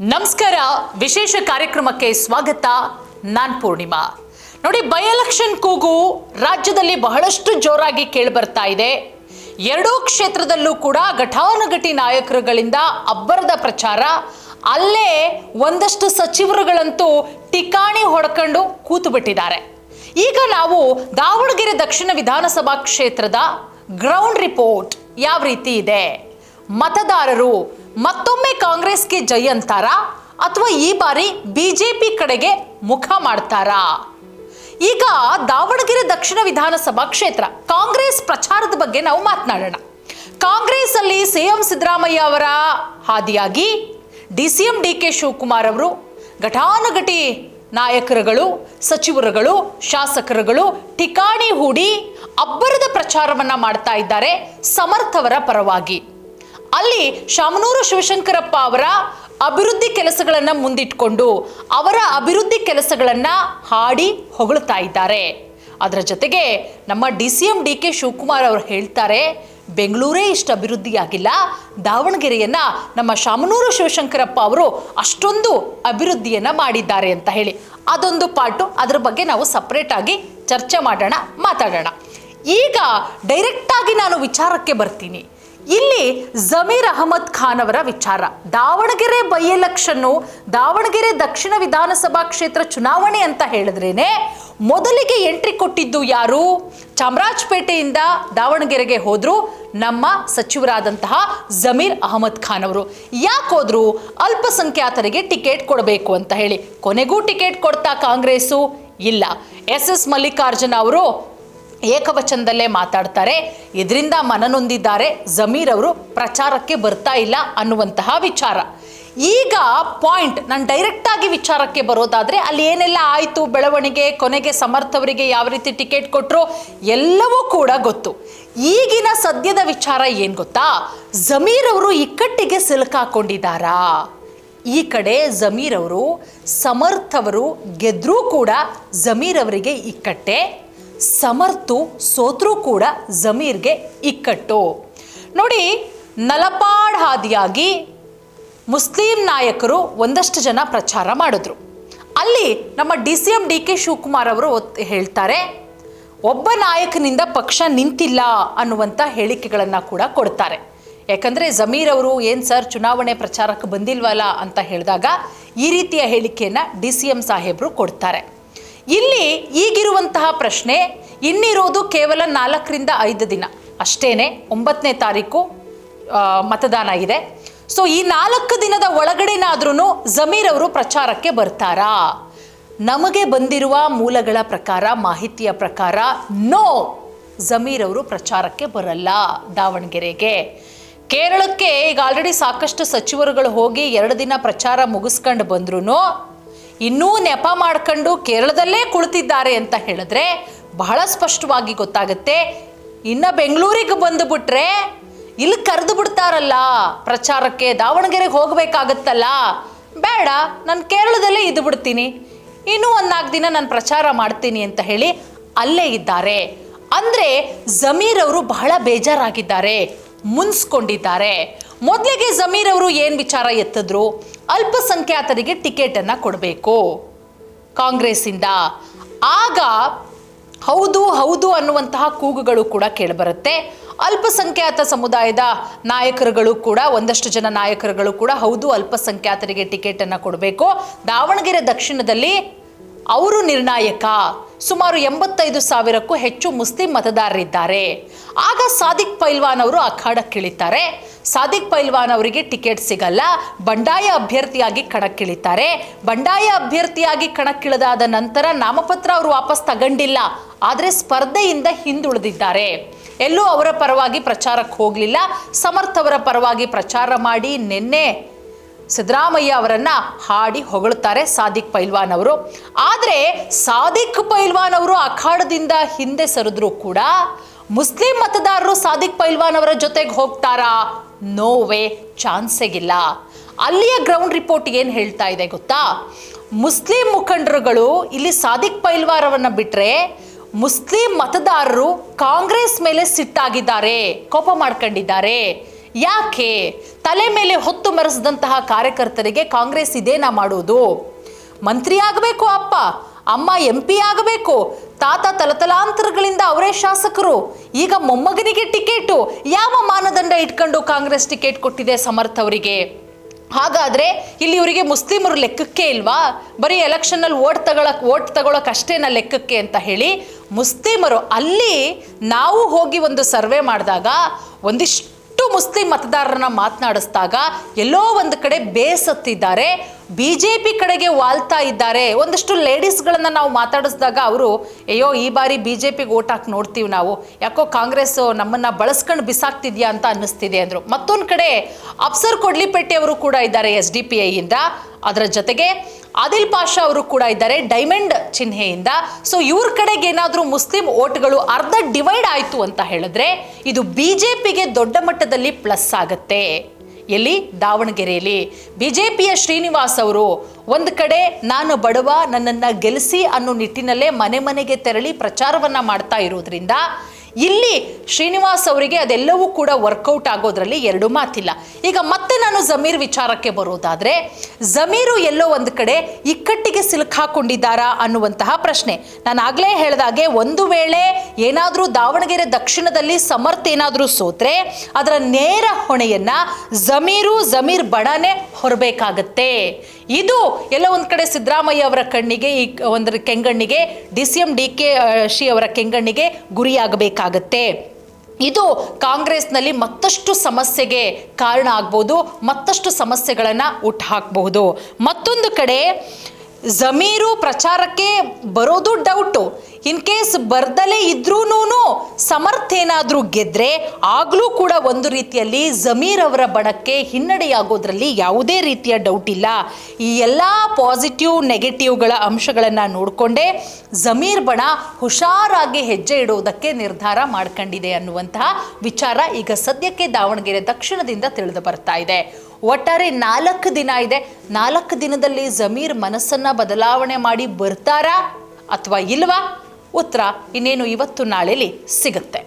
ನಮಸ್ಕಾರ. ವಿಶೇಷ ಕಾರ್ಯಕ್ರಮಕ್ಕೆ ಸ್ವಾಗತ. ನಾನು ಪೂರ್ಣಿಮಾ. ನೋಡಿ, ಬೈ ಎಲೆಕ್ಷನ್ ಕೂಗು ರಾಜ್ಯದಲ್ಲಿ ಬಹಳಷ್ಟು ಜೋರಾಗಿ ಕೇಳಿಬರ್ತಾ ಇದೆ. ಎರಡೂ ಕ್ಷೇತ್ರದಲ್ಲೂ ಕೂಡ ಘಟಾನುಘಟಿ ನಾಯಕರುಗಳಿಂದ ಅಬ್ಬರದ ಪ್ರಚಾರ. ಅಲ್ಲೇ ಒಂದಷ್ಟು ಸಚಿವರುಗಳಂತೂ ಟಿಕಾಣಿ ಹೊಡ್ಕೊಂಡು ಕೂತು ಬಿಟ್ಟಿದ್ದಾರೆ. ಈಗ ನಾವು ದಾವಣಗೆರೆ ದಕ್ಷಿಣ ವಿಧಾನಸಭಾ ಕ್ಷೇತ್ರದ ಗ್ರೌಂಡ್ ರಿಪೋರ್ಟ್ ಯಾವ ರೀತಿ ಇದೆ, ಮತದಾರರು ಮತ್ತೊಮ್ಮೆ ಕಾಂಗ್ರೆಸ್ಗೆ ಜೈ ಅಂತಾರಾ ಅಥವಾ ಈ ಬಾರಿ ಬಿಜೆಪಿ ಕಡೆಗೆ ಮುಖ ಮಾಡ್ತಾರಾ? ಈಗ ದಾವಣಗೆರೆ ದಕ್ಷಿಣ ವಿಧಾನಸಭಾ ಕ್ಷೇತ್ರ ಕಾಂಗ್ರೆಸ್ ಪ್ರಚಾರದ ಬಗ್ಗೆ ನಾವು ಮಾತನಾಡೋಣ. ಕಾಂಗ್ರೆಸ್ ಅಲ್ಲಿ ಸಿಎಂ ಸಿದ್ದರಾಮಯ್ಯ ಅವರ ಹಾದಿಯಾಗಿ ಡಿಸಿಎಂ ಡಿಕೆ ಶಿವಕುಮಾರ್ ಅವರು ಘಟಾನುಘಟಿ ನಾಯಕರುಗಳು, ಸಚಿವರುಗಳು, ಶಾಸಕರುಗಳು ಠಿಕಾಣಿ ಹೂಡಿ ಅಬ್ಬರದ ಪ್ರಚಾರವನ್ನ ಮಾಡ್ತಾ ಇದ್ದಾರೆ ಸಮರ್ಥವರ ಪರವಾಗಿ. ಅಲ್ಲಿ ಶಾಮನೂರು ಶಿವಶಂಕರಪ್ಪ ಅವರ ಅಭಿವೃದ್ಧಿ ಕೆಲಸಗಳನ್ನು ಮುಂದಿಟ್ಕೊಂಡು ಅವರ ಅಭಿವೃದ್ಧಿ ಕೆಲಸಗಳನ್ನು ಹಾಡಿ ಹೊಗಳ್ತಾ ಇದ್ದಾರೆ. ಅದರ ಜೊತೆಗೆ ನಮ್ಮ ಡಿಸಿಎಂ ಡಿಕೆ ಶಿವಕುಮಾರ್ ಅವರು ಹೇಳ್ತಾರೆ, ಬೆಂಗಳೂರೇ ಇಷ್ಟು ಅಭಿವೃದ್ಧಿಯಾಗಿಲ್ಲ, ದಾವಣಗೆರೆಯನ್ನ ನಮ್ಮ ಶಾಮನೂರು ಶಿವಶಂಕರಪ್ಪ ಅವರು ಅಷ್ಟೊಂದು ಅಭಿವೃದ್ಧಿಯನ್ನ ಮಾಡಿದ್ದಾರೆ ಅಂತ ಹೇಳಿ. ಅದೊಂದು ಪಾರ್ಟು, ಅದರ ಬಗ್ಗೆ ನಾವು ಸಪ್ರೇಟ್ ಆಗಿ ಚರ್ಚೆ ಮಾಡೋಣ, ಮಾತಾಡೋಣ. ಈಗ ಡೈರೆಕ್ಟ್ ಆಗಿ ನಾನು ವಿಚಾರಕ್ಕೆ ಬರ್ತೀನಿ. ಇಲ್ಲಿ ಜಮೀರ್ ಅಹಮದ್ ಖಾನ್ ಅವರ ವಿಚಾರ. ದಾವಣಗೆರೆ ಬೈ ಎಲೆಕ್ಷನ್ನು, ದಾವಣಗೆರೆ ದಕ್ಷಿಣ ವಿಧಾನಸಭಾ ಕ್ಷೇತ್ರ ಚುನಾವಣೆ ಅಂತ ಹೇಳಿದ್ರೇನೆ ಮೊದಲಿಗೆ ಎಂಟ್ರಿ ಕೊಟ್ಟಿದ್ದು ಯಾರು? ಚಾಮರಾಜಪೇಟೆಯಿಂದ ದಾವಣಗೆರೆಗೆ ಹೋದ್ರು ನಮ್ಮ ಸಚಿವರಾದಂತಹ ಜಮೀರ್ ಅಹಮದ್ ಖಾನ್ ಅವರು. ಯಾಕೆ ಹೋದ್ರು? ಅಲ್ಪಸಂಖ್ಯಾತರಿಗೆ ಟಿಕೆಟ್ ಕೊಡಬೇಕು ಅಂತ ಹೇಳಿ. ಕೊನೆಗೂ ಟಿಕೆಟ್ ಕೊಡ್ತಾ ಕಾಂಗ್ರೆಸ್ಸು? ಇಲ್ಲ. ಎಸ್ ಮಲ್ಲಿಕಾರ್ಜುನ ಅವರು ಏಕವಚನದಲ್ಲೇ ಮಾತಾಡ್ತಾರೆ. ಇದರಿಂದ ಮನನೊಂದಿದ್ದಾರೆ, ಜಮೀರ್ ಅವರು ಪ್ರಚಾರಕ್ಕೆ ಬರ್ತಾ ಇಲ್ಲ ಅನ್ನುವಂತಹ ವಿಚಾರ. ಈಗ ಪಾಯಿಂಟ್, ನಾನು ಡೈರೆಕ್ಟ್ ಆಗಿ ವಿಚಾರಕ್ಕೆ ಬರೋದಾದ್ರೆ ಅಲ್ಲಿ ಏನೆಲ್ಲ ಆಯಿತು ಬೆಳವಣಿಗೆ, ಕೊನೆಗೆ ಸಮರ್ಥವರಿಗೆ ಯಾವ ರೀತಿ ಟಿಕೆಟ್ ಕೊಟ್ಟರು ಎಲ್ಲವೂ ಕೂಡ ಗೊತ್ತು. ಈಗಿನ ಸದ್ಯದ ವಿಚಾರ ಏನು ಗೊತ್ತಾ? ಜಮೀರ್ ಅವರು ಇಕ್ಕಟ್ಟಿಗೆ ಸಿಲುಕಾಕೊಂಡಿದ್ದಾರಾ? ಈ ಕಡೆ ಜಮೀರ್ ಅವರು, ಸಮರ್ಥವರು ಗೆದ್ರೂ ಕೂಡ ಜಮೀರ್ ಅವರಿಗೆ ಇಕ್ಕಟ್ಟೆ, ಸಮರ್ಥು ಸೋತ್ರೂ ಕೂಡ ಜಮೀರ್ಗೆ ಇಕ್ಕಟ್ಟು. ನೋಡಿ, ನಲಪಾಡ್ ಹಾದಿಯಾಗಿ ಮುಸ್ಲಿಂ ನಾಯಕರು ಒಂದಷ್ಟು ಜನ ಪ್ರಚಾರ ಮಾಡಿದ್ರು. ಅಲ್ಲಿ ನಮ್ಮ ಡಿಸಿಎಂ ಡಿಕೆ ಶಿವಕುಮಾರ್ ಅವರು ಹೇಳ್ತಾರೆ, ಒಬ್ಬ ನಾಯಕನಿಂದ ಪಕ್ಷ ನಿಂತಿಲ್ಲ ಅನ್ನುವಂಥ ಹೇಳಿಕೆಗಳನ್ನು ಕೂಡ ಕೊಡ್ತಾರೆ. ಯಾಕಂದರೆ ಜಮೀರ್ ಅವರು ಏನು ಸರ್ ಚುನಾವಣೆ ಪ್ರಚಾರಕ್ಕೆ ಬಂದಿಲ್ವಲ್ಲ ಅಂತ ಹೇಳಿದಾಗ ಈ ರೀತಿಯ ಹೇಳಿಕೆಯನ್ನು ಡಿಸಿಎಂ ಸಾಹೇಬರು ಕೊಡ್ತಾರೆ. ಇಲ್ಲಿ ಈಗಿರುವಂತಹ ಪ್ರಶ್ನೆ, ಇನ್ನಿರೋದು ಕೇವಲ 4ರಿಂದ 5 ದಿನ ಅಷ್ಟೇನೆ. 9ನೇ ತಾರೀಕು ಮತದಾನ ಇದೆ. ಸೊ ಈ 4 ದಿನದ ಒಳಗಡೆನಾದ್ರೂ ಜಮೀರ್ ಅವರು ಪ್ರಚಾರಕ್ಕೆ ಬರ್ತಾರಾ? ನಮಗೆ ಬಂದಿರುವ ಮೂಲಗಳ ಪ್ರಕಾರ, ಮಾಹಿತಿಯ ಪ್ರಕಾರ ನೋ, ಜಮೀರ್ ಅವರು ಪ್ರಚಾರಕ್ಕೆ ಬರಲ್ಲ ದಾವಣಗೆರೆಗೆ. ಕೇರಳಕ್ಕೆ ಈಗ ಆಲ್ರೆಡಿ ಸಾಕಷ್ಟು ಸಚಿವರುಗಳು ಹೋಗಿ 2 ದಿನ ಪ್ರಚಾರ ಮುಗಿಸ್ಕೊಂಡು ಬಂದ್ರೂ ಇನ್ನೂ ನೆಪ ಮಾಡ್ಕೊಂಡು ಕೇರಳದಲ್ಲೇ ಕುಳಿತಿದ್ದಾರೆ ಅಂತ ಹೇಳಿದ್ರೆ ಬಹಳ ಸ್ಪಷ್ಟವಾಗಿ ಗೊತ್ತಾಗುತ್ತೆ. ಇನ್ನು ಬೆಂಗಳೂರಿಗೆ ಬಂದುಬಿಟ್ರೆ ಇಲ್ಲಿ ಕರೆದು ಬಿಡ್ತಾರಲ್ಲ ಪ್ರಚಾರಕ್ಕೆ, ದಾವಣಗೆರೆಗೆ ಹೋಗಬೇಕಾಗತ್ತಲ್ಲ, ಬೇಡ ನಾನು ಕೇರಳದಲ್ಲೇ ಇದ್ದು ಬಿಡ್ತೀನಿ, ಇನ್ನೂ ಒಂದು 4 ದಿನ ನಾನು ಪ್ರಚಾರ ಮಾಡ್ತೀನಿ ಅಂತ ಹೇಳಿ ಅಲ್ಲೇ ಇದ್ದಾರೆ. ಅಂದರೆ ಜಮೀರ್ ಅವರು ಬಹಳ ಬೇಜಾರಾಗಿದ್ದಾರೆ, ಮುನ್ಸ್ಕೊಂಡಿದ್ದಾರೆ. ಮೊದಲಿಗೆ ಜಮೀರ್ ಅವರು ಏನು ವಿಚಾರ ಎತ್ತಿದ್ರು? ಅಲ್ಪಸಂಖ್ಯಾತರಿಗೆ ಟಿಕೆಟನ್ನು ಕೊಡಬೇಕು ಕಾಂಗ್ರೆಸ್ಸಿಂದ. ಆಗ ಹೌದು ಹೌದು ಅನ್ನುವಂತಹ ಕೂಗುಗಳು ಕೂಡ ಕೇಳಿಬರುತ್ತೆ. ಅಲ್ಪಸಂಖ್ಯಾತ ಸಮುದಾಯದ ನಾಯಕರುಗಳು ಕೂಡ, ಒಂದಷ್ಟು ಜನ ನಾಯಕರುಗಳು ಕೂಡ ಹೌದು ಅಲ್ಪಸಂಖ್ಯಾತರಿಗೆ ಟಿಕೆಟನ್ನು ಕೊಡಬೇಕು, ದಾವಣಗೆರೆ ದಕ್ಷಿಣದಲ್ಲಿ ಅವರು ನಿರ್ಣಾಯಕ, ಸುಮಾರು 85,000ಕ್ಕೂ ಹೆಚ್ಚು ಮುಸ್ಲಿಂ ಮತದಾರರಿದ್ದಾರೆ. ಆಗ ಸಾದಿಕ್ ಪೈಲ್ವಾನ್ ಅವರು ಅಖಾಡಕ್ಕಿಳಿತಾರೆ. ಸಾದಿಕ್ ಪೈಲ್ವಾನ್ ಅವರಿಗೆ ಟಿಕೆಟ್ ಸಿಗಲ್ಲ, ಬಂಡಾಯ ಅಭ್ಯರ್ಥಿಯಾಗಿ ಕಣಕ್ಕಿಳಿತಾರೆ. ಬಂಡಾಯ ಅಭ್ಯರ್ಥಿಯಾಗಿ ಕಣಕ್ಕಿಳಿದಾದ ನಂತರ ನಾಮಪತ್ರ ಅವರು ವಾಪಸ್ ತಗೊಂಡಿಲ್ಲ, ಆದರೆ ಸ್ಪರ್ಧೆಯಿಂದ ಹಿಂದುಳಿದಿದ್ದಾರೆ. ಎಲ್ಲೂ ಅವರ ಪರವಾಗಿ ಪ್ರಚಾರಕ್ಕೆ ಹೋಗಲಿಲ್ಲ. ಸಮರ್ಥವರ ಪರವಾಗಿ ಪ್ರಚಾರ ಮಾಡಿ ನಿನ್ನೆ ಸಿದ್ದರಾಮಯ್ಯ ಅವರನ್ನ ಹಾಡಿ ಹೊಗಳ್ತಾರೆ ಸಾದಿಕ್ ಪೈಲ್ವಾನ್ ಅವರು. ಆದರೆ ಸಾದಿಕ್ ಪೈಲ್ವಾನ್ ಅವರು ಅಖಾಡದಿಂದ ಹಿಂದೆ ಸರಿದ್ರೂ ಕೂಡ ಮುಸ್ಲಿಂ ಮತದಾರರು ಸಾದಿಕ್ ಪೈಲ್ವಾನ್ ಅವರ ಜೊತೆಗೆ ಹೋಗ್ತಾರಾ? ನೋ ವೇ, ಚಾನ್ಸೆಗಿಲ್ಲ. ಅಲ್ಲಿಯ ಗ್ರೌಂಡ್ ರಿಪೋರ್ಟ್ ಏನು ಹೇಳ್ತಾ ಇದೆ ಗೊತ್ತಾ? ಮುಸ್ಲಿಂ ಮುಖಂಡರುಗಳು ಇಲ್ಲಿ ಸಾದಿಕ್ ಪೈಲ್ವಾನ್ ಅವರನ್ನ ಬಿಟ್ರೆ ಮುಸ್ಲಿಂ ಮತದಾರರು ಕಾಂಗ್ರೆಸ್ ಮೇಲೆ ಸಿಟ್ಟಾಗಿದ್ದಾರೆ, ಕೋಪ ಮಾಡ್ಕೊಂಡಿದ್ದಾರೆ. ಯಾಕೆ ತಲೆ ಮೇಲೆ ಹೊತ್ತು ಮೆರೆಸಿದಂತಹ ಕಾರ್ಯಕರ್ತರಿಗೆ ಕಾಂಗ್ರೆಸ್ ಇದೇನಾ ಮಾಡೋದು? ಮಂತ್ರಿ ಆಗಬೇಕು ಅಪ್ಪ, ಅಮ್ಮ MP ಆಗಬೇಕು, ತಾತ ತಲತಲಾಂತರಗಳಿಂದ ಅವರೇ ಶಾಸಕರು, ಈಗ ಮೊಮ್ಮಗನಿಗೆ ಟಿಕೆಟು. ಯಾವ ಮಾನದಂಡ ಇಟ್ಕೊಂಡು ಕಾಂಗ್ರೆಸ್ ಟಿಕೆಟ್ ಕೊಟ್ಟಿದೆ ಸಮರ್ಥ್ ಅವರಿಗೆ? ಹಾಗಾದರೆ ಇಲ್ಲಿ ಇವರಿಗೆ ಮುಸ್ಲಿಮರು ಲೆಕ್ಕಕ್ಕೆ ಇಲ್ವಾ? ಬರೀ ಎಲೆಕ್ಷನ್ನಲ್ಲಿ ಓಟ್ ತಗೊಳಕ್ಕೆ ಅಷ್ಟೇನ ಲೆಕ್ಕಕ್ಕೆ ಅಂತ ಹೇಳಿ ಮುಸ್ಲಿಮರು ಅಲ್ಲಿ ನಾವು ಹೋಗಿ ಒಂದು ಸರ್ವೆ ಮಾಡಿದಾಗ ಒಂದಿಷ್ಟು ಮುಸ್ಲಿಂ ಮತದಾರರನ್ನ ಮಾತನಾಡಿಸಿದಾಗ ಎಲ್ಲೋ ಒಂದು ಕಡೆ ಬೇಸತ್ತಿದ್ದಾರೆ, BJP ಕಡೆಗೆ ವಾಲ್ತಾ ಇದ್ದಾರೆ. ಒಂದಷ್ಟು ಲೇಡೀಸ್ಗಳನ್ನ ನಾವು ಮಾತಾಡಿಸಿದಾಗ ಅವರು ಅಯ್ಯೋ ಈ ಬಾರಿ BJPಗೆ ಓಟ್ ಹಾಕಿ ನೋಡ್ತೀವಿ ನಾವು, ಯಾಕೋ ಕಾಂಗ್ರೆಸ್ ನಮ್ಮನ್ನ ಬಳಸ್ಕೊಂಡು ಬಿಸಾಕ್ತಿದ್ಯಾ ಅಂತ ಅನ್ನಿಸ್ತಿದೆ ಅಂದರು. ಮತ್ತೊಂದು ಕಡೆ ಅಫ್ಸರ್ ಕೊಡ್ಲಿಪೇಟೆ ಅವರು ಕೂಡ ಇದ್ದಾರೆ SDPI ಇಂದ, ಅದರ ಜೊತೆಗೆ ಆದಿಲ್ ಪಾಷಾ ಅವರು ಕೂಡ ಇದ್ದಾರೆ ಡೈಮಂಡ್ ಚಿಹ್ನೆಯಿಂದ. ಸೊ ಇವ್ರ ಕಡೆಗೆ ಏನಾದರೂ ಮುಸ್ಲಿಂ ಓಟ್ಗಳು ಅರ್ಧ ಡಿವೈಡ್ ಆಯಿತು ಅಂತ ಹೇಳಿದ್ರೆ ಇದು BJPಗೆ ದೊಡ್ಡ ಮಟ್ಟದಲ್ಲಿ ಪ್ಲಸ್ ಆಗುತ್ತೆ. ಎಲ್ಲಿ? ದಾವಣಗೆರೆಯಲ್ಲಿ BJPಯ ಶ್ರೀನಿವಾಸ್ ಅವರು ಒಂದು ಕಡೆ ನಾನು ಬಡವ, ನನ್ನನ್ನು ಗೆಲ್ಲಿಸಿ ಅನ್ನೋ ನಿಟ್ಟಿನಲ್ಲೇ ಮನೆ ಮನೆಗೆ ತೆರಳಿ ಪ್ರಚಾರವನ್ನ ಮಾಡ್ತಾ ಇರೋದ್ರಿಂದ ಇಲ್ಲಿ ಶ್ರೀನಿವಾಸ್ ಅವರಿಗೆ ಅದೆಲ್ಲವೂ ಕೂಡ ವರ್ಕೌಟ್ ಆಗೋದ್ರಲ್ಲಿ ಎರಡು ಮಾತಿಲ್ಲ. ಈಗ ಮತ್ತೆ ನಾನು ಜಮೀರ್ ವಿಚಾರಕ್ಕೆ ಬರೋದಾದ್ರೆ, ಜಮೀರು ಎಲ್ಲೋ ಒಂದು ಕಡೆ ಇಕ್ಕಟ್ಟಿಗೆ ಸಿಲುಕಾಕೊಂಡಿದ್ದಾರಾ ಅನ್ನುವಂತಹ ಪ್ರಶ್ನೆ. ನಾನು ಆಗಲೇ ಹೇಳಿದಾಗೆ ಒಂದು ವೇಳೆ ಏನಾದರೂ ದಾವಣಗೆರೆ ದಕ್ಷಿಣದಲ್ಲಿ ಸಮರ್ಥ್ ಏನಾದರೂ ಸೋತ್ರೆ ಅದರ ನೇರ ಹೊಣೆಯನ್ನ ಜಮೀರ್ ಬಣನೇ ಹೊರಬೇಕಾಗತ್ತೆ. ಇದು ಎಲ್ಲ ಒಂದು ಕಡೆ ಸಿದ್ದರಾಮಯ್ಯ ಅವರ ಕಣ್ಣಿಗೆ, ಈ ಒಂದು ಕೆಂಗಣ್ಣಿಗೆ, DCM DK ಅವರ ಕೆಂಗಣ್ಣಿಗೆ ಗುರಿಯಾಗಬೇಕಾಗತ್ತೆ. ಇದು ಕಾಂಗ್ರೆಸ್ನಲ್ಲಿ ಮತ್ತಷ್ಟು ಸಮಸ್ಯೆಗೆ ಕಾರಣ ಆಗ್ಬೋದು, ಮತ್ತಷ್ಟು ಸಮಸ್ಯೆಗಳನ್ನು ಹುಟ್ಟುಹಾಕಬಹುದು. ಮತ್ತೊಂದು ಕಡೆ ಜಮೀರು ಪ್ರಚಾರಕ್ಕೆ ಬರೋದು ಡೌಟು. ಇನ್ ಕೇಸ್ ಬರ್ದಲೇ ಇದ್ರೂನು ಸಮರ್ಥ್ ಏನಾದರೂ ಗೆದ್ರೆ ಆಗಲೂ ಕೂಡ ಒಂದು ರೀತಿಯಲ್ಲಿ ಜಮೀರ್ ಅವರ ಬಣಕ್ಕೆ ಹಿನ್ನಡೆಯಾಗೋದ್ರಲ್ಲಿ ಯಾವುದೇ ರೀತಿಯ ಡೌಟ್ ಇಲ್ಲ. ಈ ಎಲ್ಲ ಪಾಸಿಟಿವ್ ನೆಗೆಟಿವ್ಗಳ ಅಂಶಗಳನ್ನು ನೋಡಿಕೊಂಡೇ ಜಮೀರ್ ಬಣ ಹುಷಾರಾಗಿ ಹೆಜ್ಜೆ ಇಡುವುದಕ್ಕೆ ನಿರ್ಧಾರ ಮಾಡ್ಕೊಂಡಿದೆ ಅನ್ನುವಂತಹ ವಿಚಾರ ಈಗ ಸದ್ಯಕ್ಕೆ ದಾವಣಗೆರೆ ದಕ್ಷಿಣದಿಂದ ತಿಳಿದು ಬರ್ತಾ ಇದೆ. ಒಟ್ಟಾರೆ 4 ದಿನ ಇದೆ. 4 ದಿನದಲ್ಲಿ ಜಮೀರ್ ಮನಸ್ಸನ್ನ ಬದಲಾವಣೆ ಮಾಡಿ ಬರ್ತಾರಾ ಅಥವಾ ಇಲ್ವಾ? ಉತ್ತರ ಇನ್ನೇನು ಇವತ್ತು ನಾಳೆಲಿ ಸಿಗುತ್ತೆ.